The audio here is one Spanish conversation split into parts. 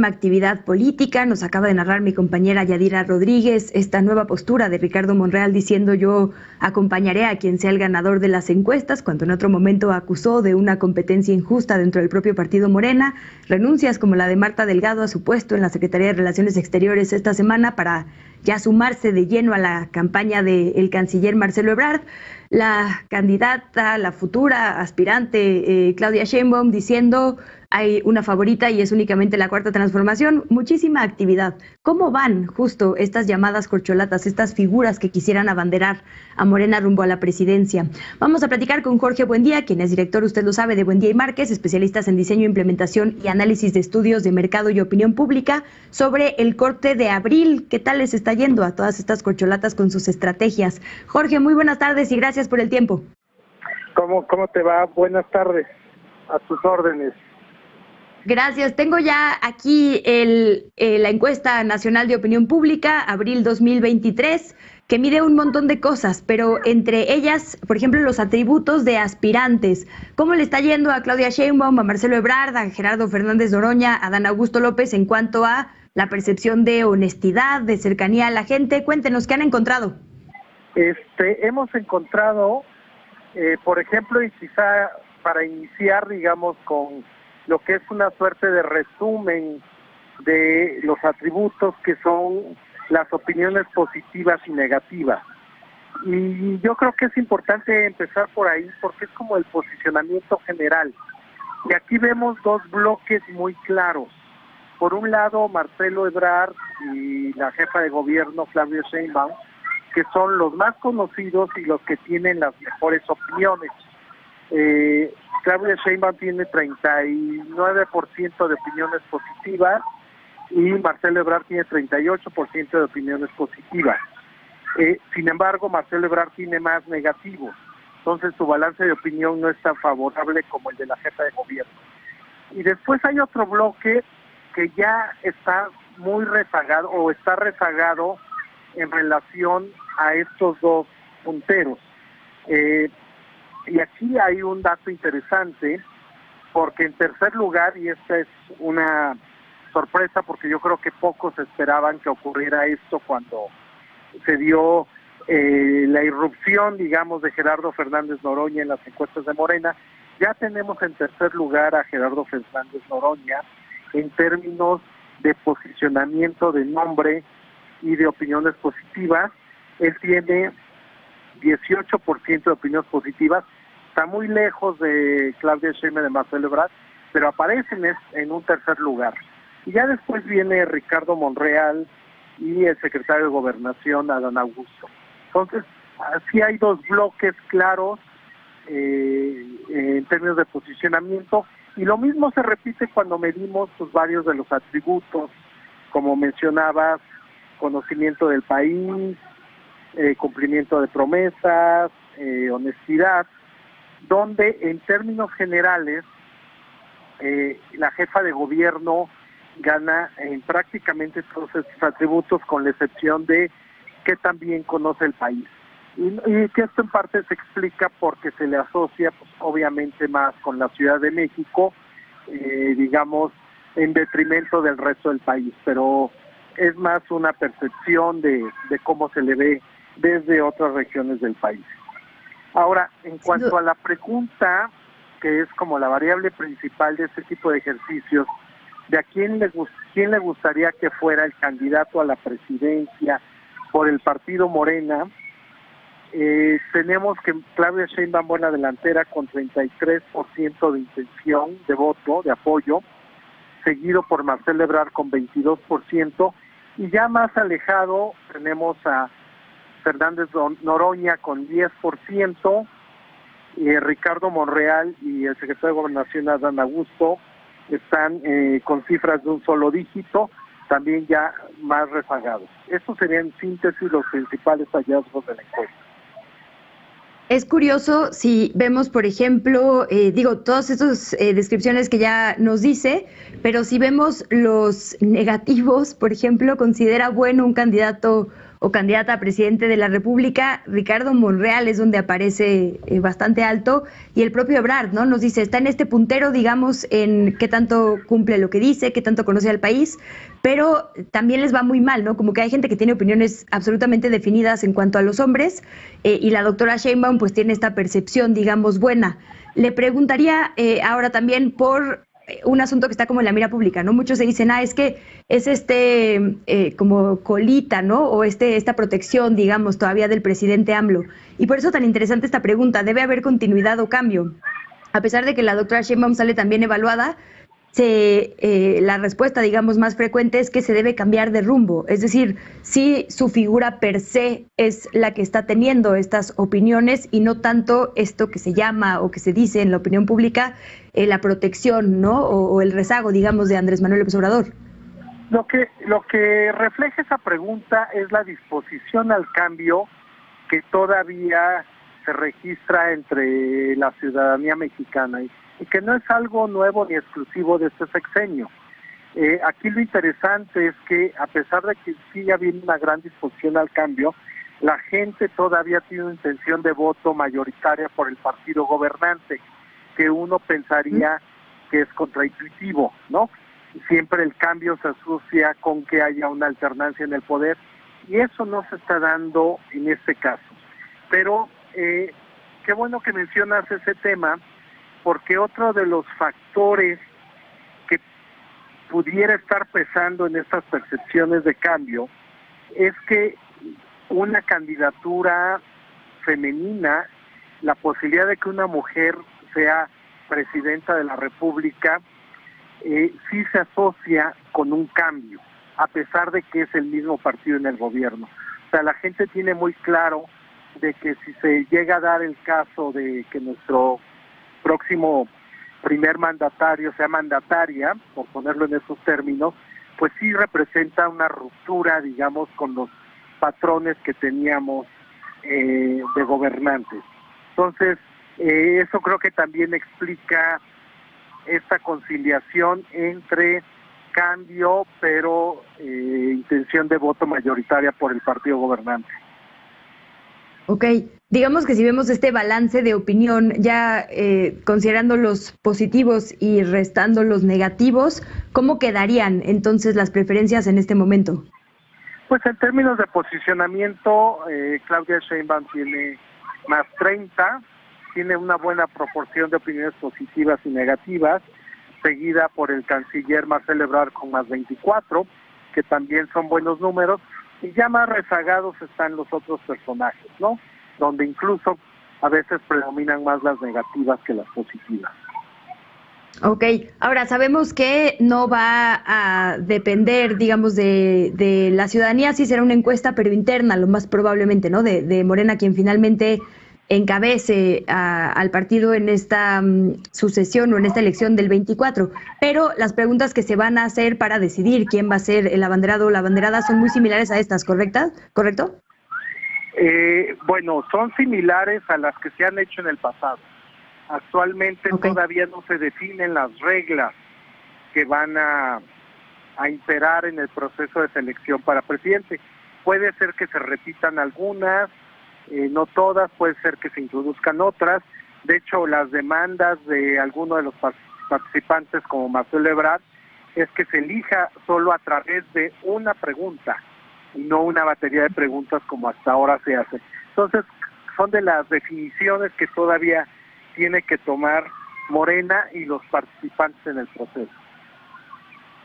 Actividad política. Nos acaba de narrar mi compañera Yadira Rodríguez esta nueva postura de Ricardo Monreal diciendo: yo acompañaré a quien sea el ganador de las encuestas, cuando en otro momento acusó de una competencia injusta dentro del propio partido Morena. Renuncias como la de Marta Delgado a su puesto en la Secretaría de Relaciones Exteriores esta semana para ya sumarse de lleno a la campaña del canciller Marcelo Ebrard. La candidata, la futura aspirante Claudia Sheinbaum diciendo: hay una favorita y es únicamente la Cuarta Transformación. Muchísima actividad. ¿Cómo van justo estas llamadas corcholatas, estas figuras que quisieran abanderar a Morena rumbo a la presidencia? Vamos a platicar con Jorge Buendía, quien es director, usted lo sabe, de Buendía y Márquez, especialistas en diseño, implementación y análisis de estudios de mercado y opinión pública, sobre el corte de abril. ¿Qué tal les está yendo a todas estas corcholatas con sus estrategias? Jorge, muy buenas tardes y gracias por el tiempo. ¿Cómo te va? Buenas tardes. A tus órdenes. Gracias. Tengo ya aquí la encuesta nacional de opinión pública, abril 2023, que mide un montón de cosas, pero entre ellas, por ejemplo, los atributos de aspirantes. ¿Cómo le está yendo a Claudia Sheinbaum, a Marcelo Ebrard, a Gerardo Fernández Noroña, a Adán Augusto López en cuanto a la percepción de honestidad, de cercanía a la gente? Cuéntenos, ¿qué han encontrado? Hemos encontrado, por ejemplo, y quizá para iniciar, digamos, con lo que es una suerte de resumen de los atributos que son las opiniones positivas y negativas. Y yo creo que es importante empezar por ahí porque es como el posicionamiento general. Y aquí vemos dos bloques muy claros. Por un lado, Marcelo Ebrard y la jefa de gobierno, Claudia Sheinbaum, que son los más conocidos y los que tienen las mejores opiniones. Claudia Sheinbaum tiene 39% de opiniones positivas y Marcelo Ebrard tiene 38% de opiniones positivas. Sin embargo, Marcelo Ebrard tiene más negativos, entonces su balance de opinión no es tan favorable como el de la jefa de gobierno. Y después hay otro bloque que ya está muy rezagado o está rezagado en relación a estos dos punteros. Y aquí hay un dato interesante, porque en tercer lugar, y esta es una sorpresa porque yo creo que pocos esperaban que ocurriera esto cuando se dio la irrupción, digamos, de Gerardo Fernández Noroña en las encuestas de Morena, ya tenemos en tercer lugar a Gerardo Fernández Noroña en términos de posicionamiento de nombre y de opiniones positivas. Él tiene 18% de opiniones positivas, está muy lejos de Claudia Sheinbaum, de Marcelo Ebrard, pero aparecen en un tercer lugar. Y ya después viene Ricardo Monreal y el secretario de Gobernación, Adán Augusto. Entonces, así hay dos bloques claros en términos de posicionamiento, y lo mismo se repite cuando medimos pues, varios de los atributos, como mencionabas, conocimiento del país, cumplimiento de promesas, honestidad, donde en términos generales la jefa de gobierno gana en prácticamente todos estos atributos, con la excepción de que también conoce el país. Y que esto en parte se explica porque se le asocia pues, obviamente más con la Ciudad de México, digamos, en detrimento del resto del país, pero es más una percepción de cómo se le ve desde otras regiones del país. Ahora, en cuanto a la pregunta, que es como la variable principal de este tipo de ejercicios, de a quién le gustaría que fuera el candidato a la presidencia por el partido Morena, tenemos que Claudia Sheinbaum va en la delantera con 33% de intención de voto, de apoyo, seguido por Marcelo Ebrard con 22%, y ya más alejado tenemos a Fernández Noroña con 10%, Ricardo Monreal y el secretario de Gobernación, Adán Augusto, están con cifras de un solo dígito, también ya más rezagados. Estos serían en síntesis los principales hallazgos de la encuesta. Es curioso si vemos, por ejemplo, todas estas descripciones que ya nos dice, pero si vemos los negativos, por ejemplo, considera bueno un candidato o candidata a presidente de la República, Ricardo Monreal es donde aparece bastante alto, y el propio Ebrard, ¿no? Nos dice, está en este puntero, digamos, en qué tanto cumple lo que dice, qué tanto conoce al país, pero también les va muy mal, ¿no? Como que hay gente que tiene opiniones absolutamente definidas en cuanto a los hombres, y la doctora Sheinbaum pues tiene esta percepción, digamos, buena. Le preguntaría ahora también por un asunto que está como en la mira pública, ¿no? Muchos se dicen, es que es como colita, ¿no? O esta protección, digamos, todavía del presidente AMLO. Y por eso tan interesante esta pregunta, ¿debe haber continuidad o cambio? A pesar de que la doctora Sheinbaum sale también evaluada, la respuesta, digamos, más frecuente es que se debe cambiar de rumbo. Es decir, si su figura per se es la que está teniendo estas opiniones y no tanto esto que se llama o que se dice en la opinión pública, la protección, ¿no? O el rezago, digamos, de Andrés Manuel López Obrador. Lo que refleja esa pregunta es la disposición al cambio que todavía se registra entre la ciudadanía mexicana y que no es algo nuevo ni exclusivo de este sexenio. Aquí lo interesante es que, a pesar de que sigue habiendo una gran disposición al cambio, la gente todavía tiene una intención de voto mayoritaria por el partido gobernante, que uno pensaría que es contraintuitivo, ¿no? Siempre el cambio se asocia con que haya una alternancia en el poder, y eso no se está dando en este caso. Pero qué bueno que mencionas ese tema, porque otro de los factores que pudiera estar pesando en estas percepciones de cambio es que una candidatura femenina, la posibilidad de que una mujer sea presidenta de la República, sí se asocia con un cambio, a pesar de que es el mismo partido en el gobierno. O sea, la gente tiene muy claro de que si se llega a dar el caso de que nuestro próximo primer mandatario sea mandataria, por ponerlo en esos términos, pues sí representa una ruptura, digamos, con los patrones que teníamos de gobernantes. Entonces, eso creo que también explica esta conciliación entre cambio, pero intención de voto mayoritaria por el partido gobernante. Ok, digamos que si vemos este balance de opinión, ya considerando los positivos y restando los negativos, ¿cómo quedarían entonces las preferencias en este momento? Pues en términos de posicionamiento, Claudia Sheinbaum tiene más 30, tiene una buena proporción de opiniones positivas y negativas, seguida por el canciller Marcelo Ebrard con más 24, que también son buenos números, y ya más rezagados están los otros personajes, ¿no? Donde incluso a veces predominan más las negativas que las positivas. Ok, ahora sabemos que no va a depender, digamos, de la ciudadanía, sí será una encuesta, pero interna, lo más probablemente, ¿no? De Morena, quien finalmente encabece al partido en esta sucesión o en esta elección del 24. Pero las preguntas que se van a hacer para decidir quién va a ser el abanderado o la abanderada son muy similares a estas, ¿correcto? Bueno, son similares a las que se han hecho en el pasado. Actualmente todavía no se definen las reglas que van a imperar en el proceso de selección para presidente. Puede ser que se repitan algunas, no todas, puede ser que se introduzcan otras. De hecho, las demandas de algunos de los participantes, como Marcelo Ebrard, es que se elija solo a través de una pregunta y no una batería de preguntas como hasta ahora se hace. Entonces, son de las definiciones que todavía tiene que tomar Morena y los participantes en el proceso.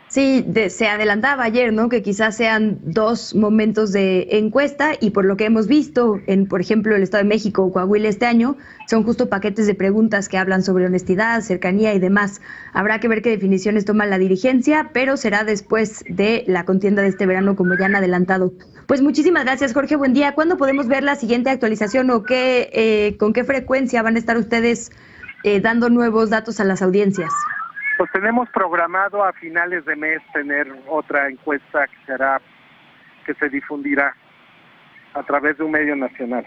Sí, se adelantaba ayer, ¿no? Que quizás sean dos momentos de encuesta, y por lo que hemos visto en, por ejemplo, el Estado de México o Coahuila este año, son justo paquetes de preguntas que hablan sobre honestidad, cercanía y demás. Habrá que ver qué definiciones toma la dirigencia, pero será después de la contienda de este verano, como ya han adelantado. Pues muchísimas gracias, Jorge, buen día. ¿Cuándo podemos ver la siguiente actualización o con qué frecuencia van a estar ustedes dando nuevos datos a las audiencias? Pues tenemos programado a finales de mes tener otra encuesta que se difundirá a través de un medio nacional.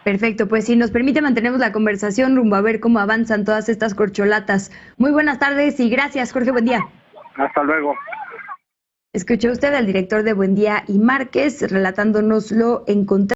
Perfecto, pues si nos permite mantenemos la conversación rumbo a ver cómo avanzan todas estas corcholatas. Muy buenas tardes y gracias, Jorge, buen día. Hasta luego. Escuchó usted al director de Buendía y Márquez relatándonos lo encontrado